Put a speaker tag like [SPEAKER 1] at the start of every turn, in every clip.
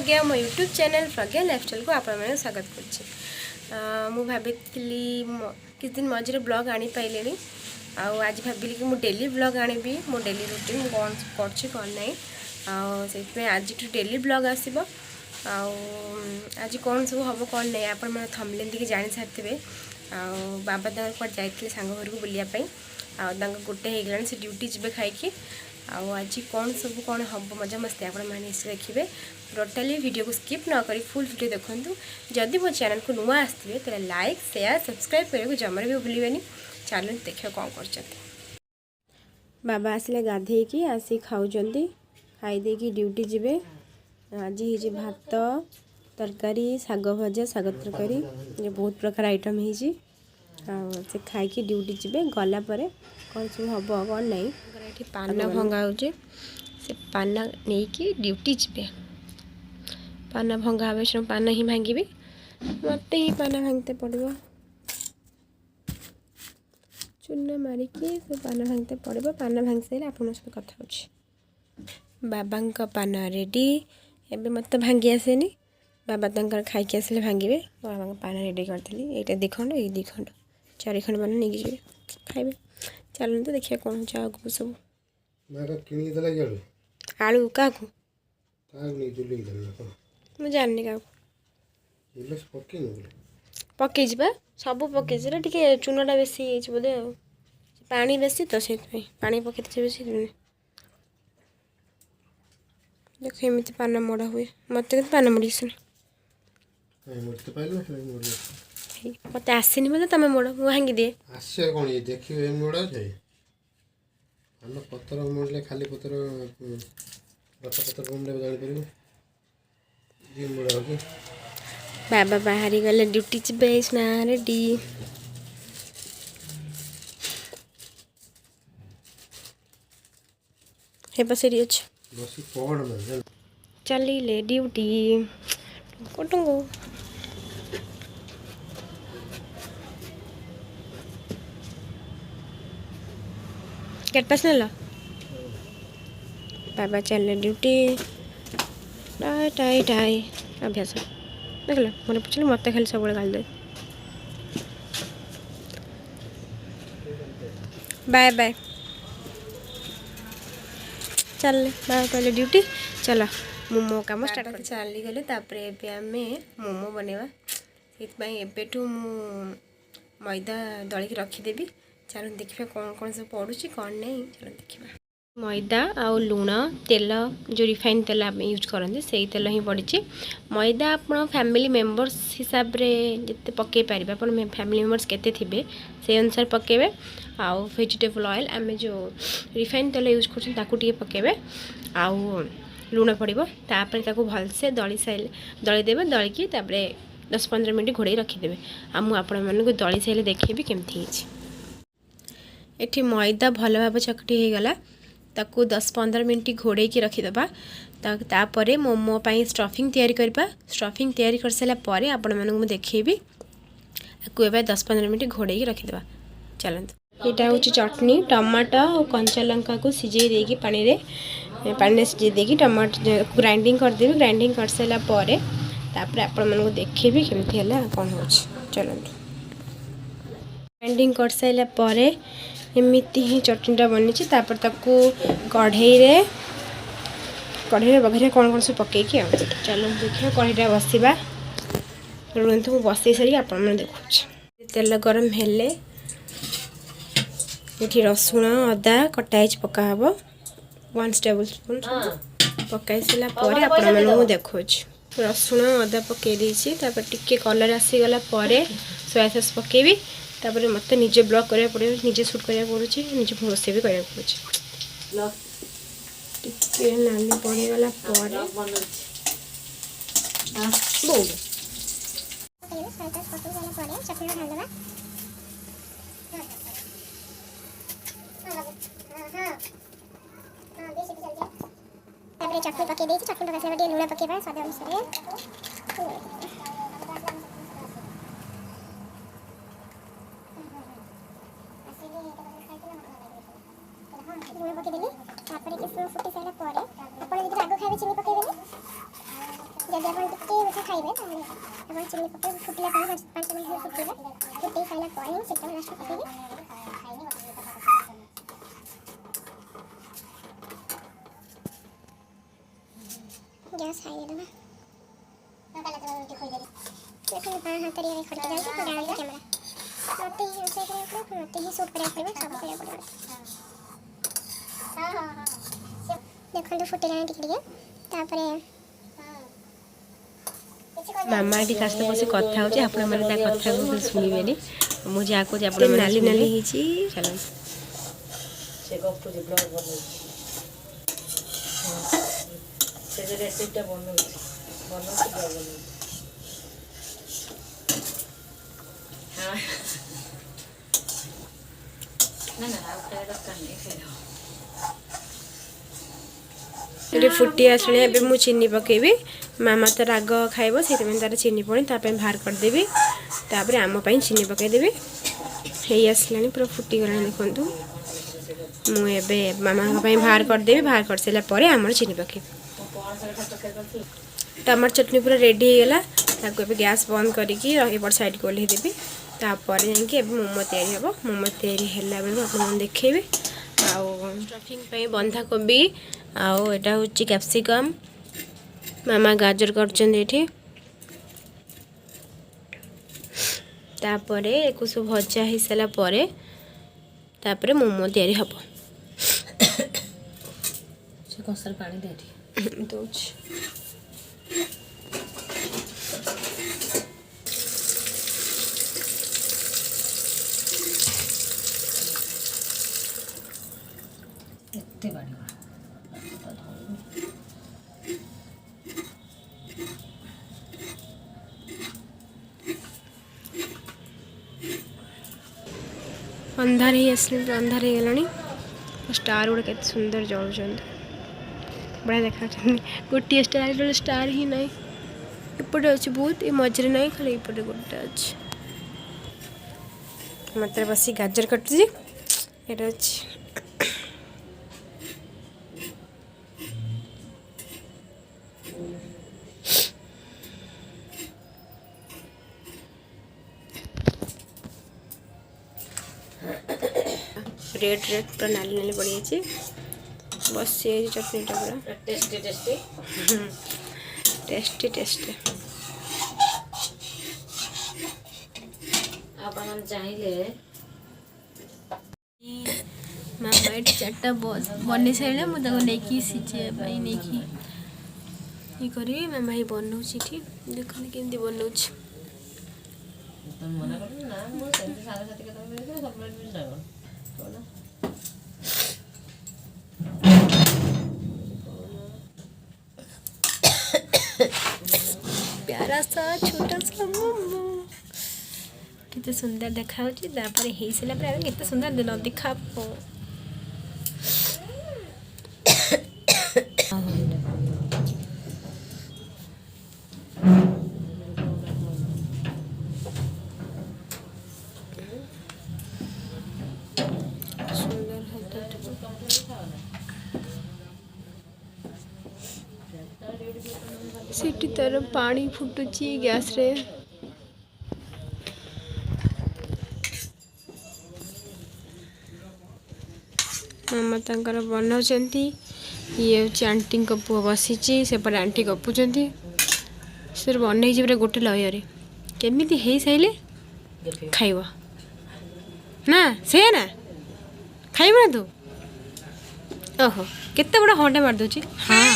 [SPEAKER 1] प्रज्ञा मो YouTube channel प्रज्ञा lifestyle को आपण मैंने स्वागत कर भाभी किस दिन मझे ब्लॉग आनी पाइले आज भाविली कि मुझे डेली ब्लॉग आनी मो डेली रूटीन कौन कौन ना से आज डेली ब्लॉग आसब आज कौन सब हम कौन नहीं आपण मैंने थंबनेल देखिए जानी सारी बाबा कुआडे जाते सांग घर को बुलायापी गोटे हो गला से ड्यूटी जी खाई आज कौन सब कौन हम मजा मस्ती आप देखिए टोटाली वीडियो को स्किप न करी फुल वीडियो देखूँ जदि मो चैनल को नुआ आसवे तो लाइक शेयर सब्सक्राइब करने जमार भी भूलें चलो देखिए कौन कर बाबा आसिले गाधे की आसी खाऊँ खाईदे कि ड्यूटी जीवे आज ही भात तरकारी शाग भजा शाग तरकारी बहुत प्रकार आइटम हो से खाई ड्यूटी जीवे गला कौन सब हम कौन नहीं ये पान भंगा हो से पान नहीं ड्यूटी जीवे पान भंगा हे पान ही भांगी मत ही पान भांगते पड़ो चूना मारिकी से पान भांगते पड़ो पान भांग सारे आप कथा हो बाबा पान रेडी एबे मत भांगी आसेनी बाबा तंकर खाई आसिले भांगे बाबा पान रेडी करी ये दिखंड ये दिखंड 4 खंड पान नहीं जी खाइबे चलो तो देखिए कौन हो आगे सब आलू क्या मुझे जाननी क्या पकई सब पकई टे चूनाटा बेसी बोधे पानी बेसी तो से पानी पकई बेसी देख एमती पान मोड़ा हुए मत पान मोड़ी मत आसनी मतलब तुम मोड़ मुझे भांगी दिए
[SPEAKER 2] आसे कौन ये देखिए मोड़ा जाए हम पत्थर मोड़ले खाली पत्थर गछ पत्थर मुंडे जानी परिबो जी मोड़ा हो
[SPEAKER 1] बाबा बाहरी गले ड्यूटी बेस ना रेडी हे बसेरी अच्छे
[SPEAKER 2] बसी पड़ में
[SPEAKER 1] चली ले ड्यूटी कोटंगो गेट पास नेला बाबा चल ड्यूटी टाई टाई टाई अभ्यास देख लो मैंने पूछल मत खाली सब गाल दे बाय बाय चल बाय पहले ड्यूटी चलो मोमो कम स्टार्ट कर चली गले तापर आम मोमो बनवा एबेठू मैदा दलिक रखीदेवी चलो देखिए कौन कौन सब पड़ुची कौन नहीं चलो देखिए मैदा आउ लुण तेल जो रिफाइन तेल आम यूज करते से तेल ही पड़ी मैदा आप फैमिली मेम्बर्स हिसाब से जिते पकई पारे आप फैमिली मेम्बर्स केते थे से अनुसार पकेबे आउ वेजिटेबल ऑयल आम जो रिफाइन तेल यूज कर पकेबे आउ लुण पड़ो तापर भलसे दली सारे दलीदेवे दलिकी 10-15 मिनट घोड़े रखीदे आपण मानक दली सारे देखेबी केमती एठी मैदा भल भाव चकटी हो गला ताकू 10-15 मिनट घोड़े की रखीदबा तापर मोमो पाई स्टफिंग तैयारी करबा स्टफिंग तैयारी कर सारा परे आपण मानक मु देखेबी आकु 10-15 मिनट घोड़े की रखीदबा चलत एटा होची चटनी टमाटो और कंचा लंका को सिझे देकी पानी रे सिझे देकी टमाटो ग्राइंडिंग कर देबी ग्राइंडिंग कर सारा परे तापर आपण मानक देखेबी केमती हला कोन होची चलत ग्राइंडिंग कर सारा परे एमती ही चटनीटा बनी तापर ताकू कढ़ई बघरे कौन कौन सब पकईकि चलो देखिए कढ़ईटा बसवा रुहतु मुझे बसई सारी आप देखुच तेल गरम हेले ये रसुण अदा कटाई पकाब 1 टेबल स्पून पकाई सारापर आपण देखुच रसुण अदा पकई टिके कलर आसीगला सोया सॉस पकेबी तापर मत निजे ब्लॉग करा पड़े निजे शूट करा पड़े निजे रोसे भी करा पड़े टिके नाली पड़गला चटनी पके दी चटनी पका लुण पकेबा स्वाद अनुसार लुण पकईदेली फुटी सारा पर आप राग खाए चिनी पकईदेली जब
[SPEAKER 3] चिनी पके फुटला पर 5 मिनट फुटेगा फुटे साइला पर सेटा लास्ट पकेबी गैस हाई है ना काला तो रोटी खोई दे देखो हां हां तरिया खट जाए तो डाल दे कैमरा मते ही ऐसे करे तो मते ही शूट करे सब करे पड़े हां हां हां देखो तो फुटे जाए टिक तापरे
[SPEAKER 1] मामा एटी कास्ट बस कथा हो आपण माने ता कथा को सुनिबेनी मु जा को जे आपण नाली नाली हिची चलो
[SPEAKER 4] से गप जे ब्लॉग बनै से जे रेसिपीटा बनै से ब्लॉग बनै हां ना ना आप खाए दरकार नहीं खाए
[SPEAKER 1] ये फुटी आसले ए मु चीनी पकेबी मामा तो राग खाइब से तार चीनी पड़ी ताप बाहर करदेवी तापर आम चीनी पकईदेवी हो आसला पूरा फुटी गला देखु मुझे मामा बाहर करदेवी बाहर कर सारापर आम चीनी पकेबी तो आम चटनी पूरा रेडी होगा ताको गैस बंद करके एपट साइड को ओल्लैदेवी तापर जाकि मोमो तैयारी हम मोमो तैयारी है बेलू आप देखेबी स्टफिंग बंधा कोबी आउ एटा होची कैप्सिकम मामा गाजर करछन तापरे एको सब भजा हो सारा परे तापरे मोमो तैयारी हबो
[SPEAKER 4] से कसर पानी देठी
[SPEAKER 1] दोच
[SPEAKER 4] एते बाड़ी
[SPEAKER 1] अंधार ही आसले अंधार हो गला स्टार गुड़ा के सुंदर जलुंट बढ़िया देखा गोटे स्टार स्टार ही ना एपटे अच्छे बहुत ये मझे ना खाली एपटे गोटे अच्छे मत बस गाजर कटुची ये रेड रेड पूरा नाली नाली पड़ी जाए बस ये चटनीटा पूरा
[SPEAKER 4] टेस्टी टेस्टी
[SPEAKER 1] टेस्टी टेस्टी
[SPEAKER 4] आपण चाहिए
[SPEAKER 1] मामा ये चार्टा बन सारे मुझे नहीं सीझे नहीं ये करी मामा ही बनाऊँच देखनी केमती बनाऊँ
[SPEAKER 4] तुम मना कर ना मो सेंटी सारा साथी के तो सब मिल जाएगा तो ना
[SPEAKER 1] प्यारा सा छोटा सा मोमो कितने सुंदर देखा हो सारा कितने सुंदर न देखा सीटी तार पानी फुटुची गैस रे मामा तंकर बनाउछंती ये आंटी को पुआ बसीची सेपटे आंटी गपुचंती सर बनई जे गोटे लय केमिति हेई साइले खाइब ना से ना खाइब ना तू ओहो केते बड़ा हंडे मार दोची हाँ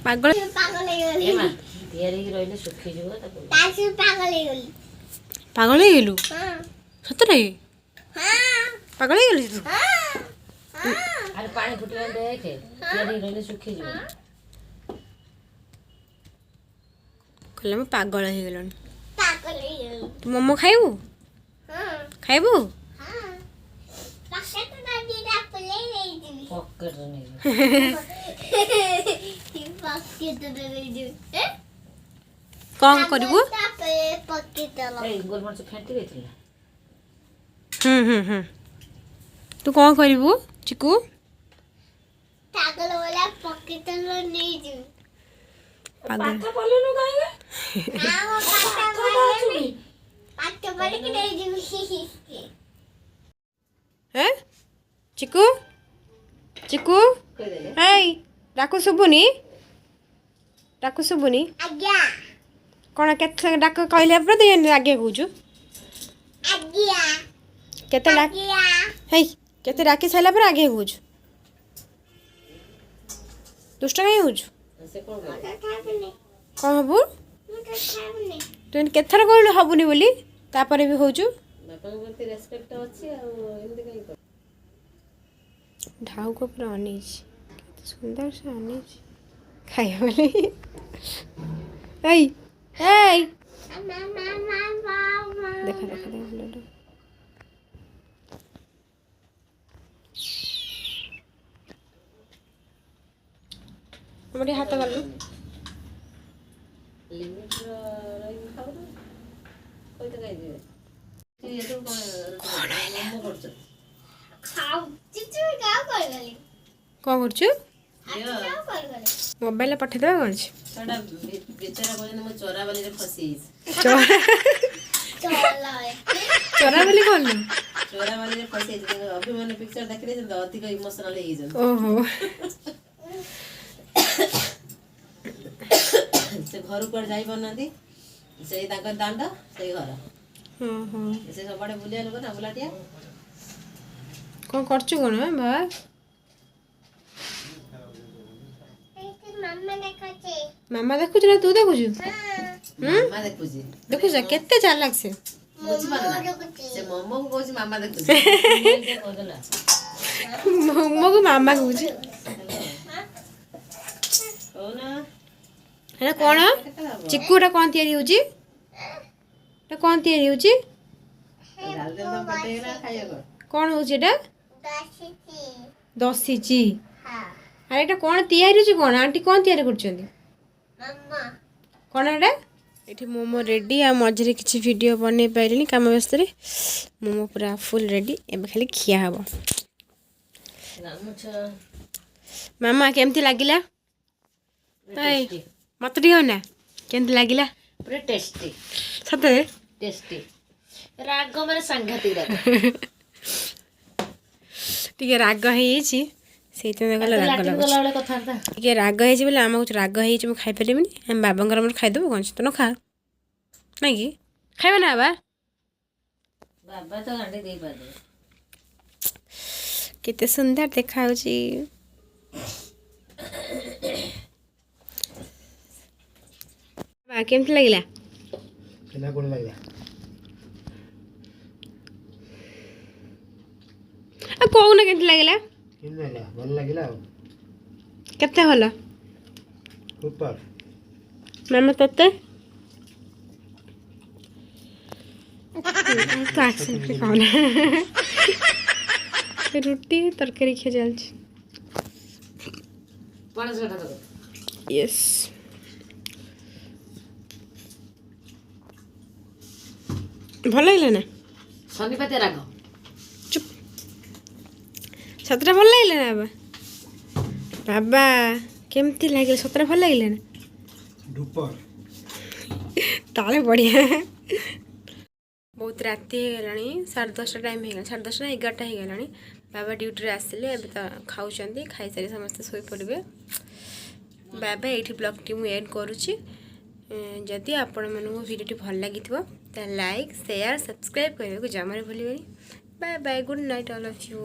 [SPEAKER 1] पागल
[SPEAKER 4] एमा तैयारी रहिले सुखी जबो त
[SPEAKER 1] पागल हो गेलु सतरे पागल हो गेलु तू
[SPEAKER 4] अरे पानी फुटले देखे तैयारी रहिले सुखी जबो
[SPEAKER 1] कहले मैं पागल हो गेलन तू मोमो खाइबू खाइबू
[SPEAKER 4] पॉकेट नहीं
[SPEAKER 1] कौन करिबू
[SPEAKER 4] ए गोलमरिच फेंटी देथिला
[SPEAKER 1] हम्म तू कौन करू चिकू
[SPEAKER 3] पागल वाला पॉकेट लो नहीं जू
[SPEAKER 1] पागल
[SPEAKER 3] हां वो पाट पड़ के नहीं जू
[SPEAKER 1] है चिकू चिकू हे डाकू शुभुनी
[SPEAKER 3] आज्ञा
[SPEAKER 1] कौन केते डाक कहले पर तो आगे कहूचु
[SPEAKER 3] आज्ञा
[SPEAKER 1] केते डाक
[SPEAKER 3] आज्ञा
[SPEAKER 1] हे केते डाकी साइला पर आगे कहूचु दुष्ट काहे होचु
[SPEAKER 4] से कौन करे
[SPEAKER 3] खाबने
[SPEAKER 1] कौन हबु
[SPEAKER 3] मुझे खाबने
[SPEAKER 1] तू केथर कहलु हबुनी बोली तापरे भी होचु
[SPEAKER 4] बापा को प्रति रेस्पेक्ट अछि आ एंदी कहीं कर
[SPEAKER 1] ढाउ को पूरा अनेज केते सुंदर से अनेज खाया बोली हे
[SPEAKER 3] मामा
[SPEAKER 1] देखा बोलो हमारे हाथ कर लो
[SPEAKER 4] लिमिट रही खाऊ ना कोई तो कहीं दिए ये तो कौन है करछ
[SPEAKER 3] खाओ चिचू क्या कर गली
[SPEAKER 1] कौन करछु
[SPEAKER 4] यो
[SPEAKER 3] क्या कर गली
[SPEAKER 1] मोबाइल पठे देबा कौन छी
[SPEAKER 4] छडा बेचारा कोन म चोरा वाली रे फसी
[SPEAKER 3] चला है
[SPEAKER 1] चोरा बोली कौन
[SPEAKER 4] चोरा वाली रे फसी अभी मैंने पिक्चर देख रही तो अधिक इमोशनल हो गई
[SPEAKER 1] ओहो
[SPEAKER 4] से घर पर जाई बननाती से ताकर दांड से घर
[SPEAKER 1] हां हां
[SPEAKER 4] से सबडे बुलिया लोग ना बुलाटिया
[SPEAKER 1] कौन करछु कोन बाबा
[SPEAKER 3] मम्मा ने कहे
[SPEAKER 1] मामा देखुछ ना तू देखुछ
[SPEAKER 4] मामा देखुजी
[SPEAKER 1] देखुछ केते चालाक से
[SPEAKER 4] बुझी पारना से मम्मा को कहू मामा देखुजी कोदला
[SPEAKER 1] मोमो को मामा कहूछ
[SPEAKER 4] कोना
[SPEAKER 1] हेला कोन चिक्कूटा कौन तैयारी होची एटा कौन तैयारी होची
[SPEAKER 4] डाल दे तो पटेला खाइयो को
[SPEAKER 1] कौन होची एटा
[SPEAKER 3] दासीची
[SPEAKER 1] दसीची
[SPEAKER 3] हां
[SPEAKER 1] अरे एटा कौन तैयारी होची कौन आंटी कौन तैयारी करछंदी
[SPEAKER 3] मम्मा
[SPEAKER 1] कौन एटा एठी मोमो रेडी आ मझरे किछि वीडियो बने पाइलिनी काम व्यस्त रे मोमो पूरा फुल रेडी एबे खाली खिया हबो
[SPEAKER 4] रामुछ
[SPEAKER 1] मामा केमती लागिला हाय मत दियो ना केमती लागिला
[SPEAKER 4] पूरा टेस्टी
[SPEAKER 1] सते
[SPEAKER 4] टेस्टी राग माने सांघातिक राग
[SPEAKER 1] टिके राग हेछि सेते गला राग
[SPEAKER 4] लाटिन
[SPEAKER 1] लागो
[SPEAKER 4] गला वाले कथा था
[SPEAKER 1] टिके राग हेछि बोले आमा कुछ राग हेछि म खाइ परिबिनी हम बाबांगर मन खाइ देबो कोन तो न खा नै की खाइबा ना बा
[SPEAKER 4] बाबा तो गांडी दे पादे
[SPEAKER 1] केते सुंदर देखाउची बा केमती लागिला
[SPEAKER 2] केना कोन लागला
[SPEAKER 1] आ कोउना केमती लागिला
[SPEAKER 2] केना ला भल लागला
[SPEAKER 1] केते होला
[SPEAKER 2] ऊपर
[SPEAKER 1] मामा तते ताक्से खाना रुटी तरकारी खिया जालछि
[SPEAKER 4] पाणस कथा तो
[SPEAKER 1] यस भल लागला ना
[SPEAKER 4] शनिपति राग
[SPEAKER 1] चुप सतरा भल लागला ना बाबा बाबा केमती लागिला सतरा भल लागला ना
[SPEAKER 2] ऊपर
[SPEAKER 1] ताले बढ़िया बहुत राति हो गलानी 10:30 टाइम हो गला 10:30 ना 11टा हो गलानी बाबा ड्यूटी आसिले एबे तो खाउछंदी खाइ सारी समस्त सोई पड़बे बाबा एठी ब्लॉग टी मु एड करूची जदि आपण मानू वीडियो भल लगी तो लाइक शेयर सब्सक्राइब करने को जमारे भूलिबेनी bye bye good night all of you